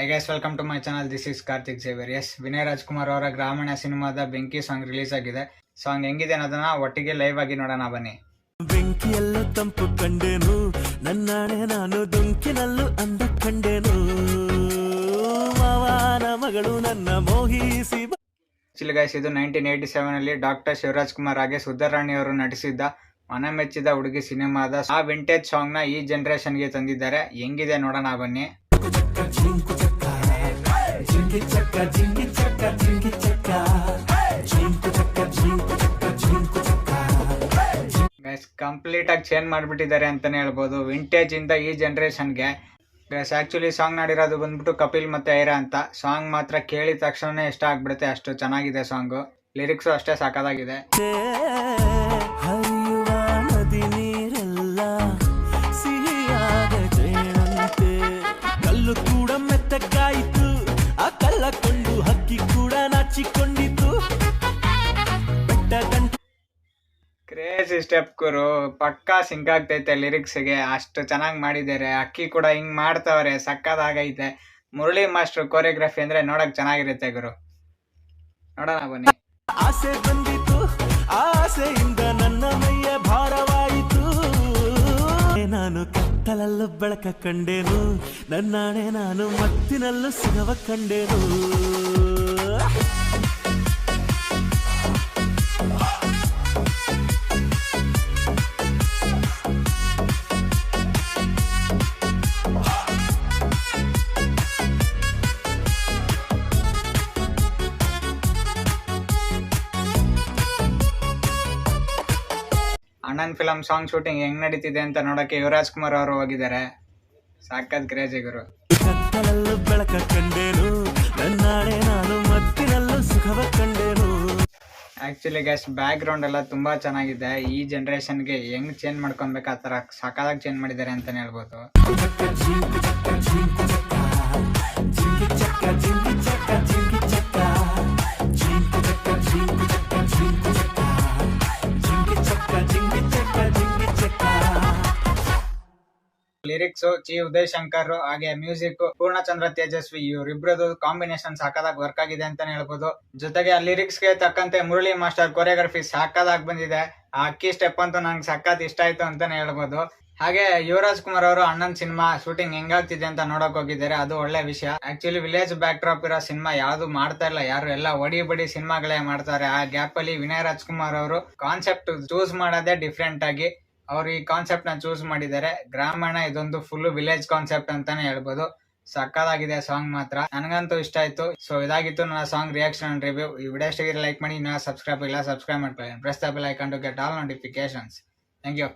Hi guys, welwelcome to my channel. This is Karthik Xavier. Yes, Vinay Rajkumar ಅವರ ಗ್ರಾಮೀಣ ಸಿನಿಮಾದ ಬೆಂಕಿ ಸಾಂಗ್ ರಿಲೀಸ್ ಆಗಿದೆ. ಸಾಂಗ್ ಹೆಂಗಿದೆ ಅನ್ನೋದನ್ನ ಒಟ್ಟಿಗೆ ಲೈವ್ ಆಗಿ ನೋಡೋಣ ಬನ್ನಿ. ಬೆಂಕಿಯಲ್ಲೂ ತಂಪು ಕಂಡೇನು, ನನ್ನಾಣೆ ನಾನು ದೊಂಕಿನಲ್ಲೂ ಅಂದ ಕಂಡೇನು, ಮಾವನ ಮಗಳು ನನ್ನ ಮೋಹಿಸಿ. ಆಕ್ಚುಲಿ ಗೈಸ್, ಇದು 1987 ಅಲ್ಲಿ ಡಾಕ್ಟರ್ ಶಿವರಾಜ್ ಕುಮಾರ್ ಹಾಗೆ ಸುಧಾರಾಣಿ ಅವರು ನಟಿಸಿದ್ದ ಮನಮೆಚ್ಚಿದ ಹುಡುಗಿ ಸಿನಿಮಾದ ಆ ವಿಂಟೇಜ್ ಸಾಂಗ್ ನ ಈ ಜನರೇಷನ್ ಗೆ ತಂದಿದ್ದಾರೆ. ಹೆಂಗಿದೆ ನೋಡೋಣ ಬನ್ನಿ. ಗೈಸ್, ಕಂಪ್ಲೀಟ್ ಆಗಿ ಚೇಂಜ್ ಮಾಡ್ಬಿಟ್ಟಿದ್ದಾರೆ ಅಂತಾನೆ ಹೇಳ್ಬೋದು ವಿಂಟೇಜ್ ಇಂದ ಈ ಜನರೇಷನ್ಗೆ. ಗೈಸ್, ಆಕ್ಚುಲಿ ಸಾಂಗ್ ನಾಡಿರೋದು ಬಂದ್ಬಿಟ್ಟು ಕಪಿಲ್ ಮತ್ತೆ ಐರಾ ಅಂತ. ಸಾಂಗ್ ಮಾತ್ರ ಕೇಳಿದ ತಕ್ಷಣ ಇಷ್ಟ ಆಗ್ಬಿಡುತ್ತೆ, ಅಷ್ಟು ಚೆನ್ನಾಗಿದೆ ಸಾಂಗು. ಲಿರಿಕ್ಸು ಅಷ್ಟೇ ಸಾಕಾಗಿದೆ. ಕಲ್ಲು ಕೂಡ ಮೆತ್ತಗಾಯಿತು, ಆ ಕಲ್ಲ ಕೊಂಡು ಹಕ್ಕಿ ಕೂಡ ನಾಚಿಕೊಂಡಿತು. ಕ್ರೇಜಿ ಸ್ಟೆಪ್ ಗುರು, ಪಕ್ಕಾ ಸಿಂಕ್ ಆಗ್ತೈತೆ ಲಿರಿಕ್ಸ್ಗೆ, ಅಷ್ಟು ಚೆನ್ನಾಗಿ ಮಾಡಿದ್ದಾರೆ. ಅಕ್ಕಿ ಕೂಡ ಹಿಂಗ್ ಮಾಡ್ತಾವ್ರೆ, ಸಕ್ಕದಾಗೈತೆ. ಮುರಳಿ ಮಾಸ್ಟರ್ ಕೋರಿಯೋಗ್ರಫಿ ಅಂದ್ರೆ ನೋಡಕ್ ಚೆನ್ನಾಗಿರುತ್ತೆ ಗುರು. ನೋಡೋಣ ಬನ್ನಿ. ಆಸೆ ಬಂದಿತು, ಆಸೆಯಿಂದ ನನ್ನ ಮೈಯ ಭಾರವಾಯಿತು. ನಾನು ಕತ್ತಲಲ್ಲೂ ಬೆಳಕ ಕಂಡೇನು, ನನ್ನಾಣೆ ನಾನು ಮತ್ತಿನಲ್ಲೂ ಸುಖವ ಕಂಡೇನು. ಅಣ್ಣನ್ ಫಿಲಂ ಸಾಂಗ್ ಶೂಟಿಂಗ್ ಹೆಂಗ್ ನಡೀತಿದೆ ಅಂತ ನೋಡಕ್ಕೆ ಯುವರಾಜ್ ಕುಮಾರ್ ಅವರು ಹೋಗಿದ್ದಾರೆ. ಸಾಕದ್ ಕ್ರೇಜಿ ಗುರು. ಕತ್ತಲಲ್ಲೂ ಬೆಳಕ ಕಂಡೇನು, ನನ್ನಾಣೆ ನಾನು ಮತ್ತಿನಲ್ಲೂ ಸುಖವ ಕಂಡೇನು. ಆಕ್ಚುಲಿ ಗೈಸ್, ಬ್ಯಾಕ್ ಗ್ರೌಂಡ್ ಎಲ್ಲ ತುಂಬಾ ಚೆನ್ನಾಗಿದೆ. ಈ ಜನರೇಷನ್ಗೆ ಹೆಂಗ್ ಚೇಂಜ್ ಮಾಡ್ಕೊಬೇಕು ಆ ತರ ಸಕಾಲಾಗಿ ಚೇಂಜ್ ಮಾಡಿದ್ದಾರೆ ಅಂತಾನೆ ಹೇಳ್ಬೋದು. ಲಿರಿಕ್ಸ್ ಚಿ ಉದಯ್ ಶಂಕರ್ ಹಾಗೆ ಮ್ಯೂಸಿಕ್ ಪೂರ್ಣಚಂದ್ರ ತೇಜಸ್ವಿ, ಇವರಿಬ್ರದ್ದು ಕಾಂಬಿನೇಷನ್ ಸಾಕಾದಾಗ ವರ್ಕ್ ಆಗಿದೆ ಅಂತಾನೆ ಹೇಳ್ಬೋದು. ಜೊತೆಗೆ ಆ ಲಿರಿಕ್ಸ್ ಗೆ ತಕ್ಕಂತೆ ಮುರಳಿ ಮಾಸ್ಟರ್ ಕೊರಿಯೋಗ್ರಫಿ ಸಾಕಾದಾಗ ಬಂದಿದೆ. ಆ ಅಕ್ಕಿ ಸ್ಟೆಪ್ ಅಂತೂ ನಂಗೆ ಸಖತ್ ಇಷ್ಟ ಆಯ್ತು ಅಂತಾನೆ ಹೇಳ್ಬೋದು. ಹಾಗೆ ಯುವರಾಜ್ ಕುಮಾರ್ ಅವರು ಅಣ್ಣನ್ ಸಿನಿಮಾ ಶೂಟಿಂಗ್ ಹೆಂಗಾಗ್ತಿದೆ ಅಂತ ನೋಡಕ್ ಹೋಗಿದ್ದಾರೆ, ಅದು ಒಳ್ಳೆ ವಿಷಯ. ಆಕ್ಚುಲಿ ವಿಲೇಜ್ ಬ್ಯಾಕ್ ಡ್ರಾಪ್ ಇರೋ ಸಿನಿಮಾ ಯಾವ್ದು ಮಾಡ್ತಾ ಇಲ್ಲ ಯಾರು, ಎಲ್ಲ ಒಡಿ ಬಡಿ ಸಿನಿಮಾಗಳೇ ಮಾಡ್ತಾರೆ. ಆ ಗ್ಯಾಪ್ ಅಲ್ಲಿ ವಿನಯ್ ರಾಜ್ಕುಮಾರ್ ಅವರು ಕಾನ್ಸೆಪ್ಟ್ ಚೂಸ್ ಮಾಡೋದೇ ಡಿಫ್ರೆಂಟ್ ಆಗಿ ಅವ್ರು ಈ ಕಾನ್ಸೆಪ್ಟ್ ನ ಚೂಸ್ ಮಾಡಿದ್ದಾರೆ. ಗ್ರಾಮೀಣ ಇದೊಂದು ಫುಲ್ ವಿಲೇಜ್ ಕಾನ್ಸೆಪ್ಟ್ ಅಂತಾನೆ ಹೇಳ್ಬೋದು. ಸಕ್ಕದಾಗಿದೆ ಸಾಂಗ್ ಮಾತ್ರ, ನನಗಂತೂ ಇಷ್ಟ ಆಯ್ತು. ಸೊ ಇದಾಗಿತ್ತು ನನ್ನ ಸಾಂಗ್ ರಿಯಾಕ್ಷನ್ ಅಂಡ್ ರಿವ್ಯೂ. ಈ ವಿಡಿಯೋ ಇಷ್ಟ ಲೈಕ್ ಮಾಡಿ, ಸಬ್ಸ್ಕ್ರೈಬ್ ಮಾಡ್ಕೊಳ್ಳಿ. Press the bell icon to get all notifications. Thank you.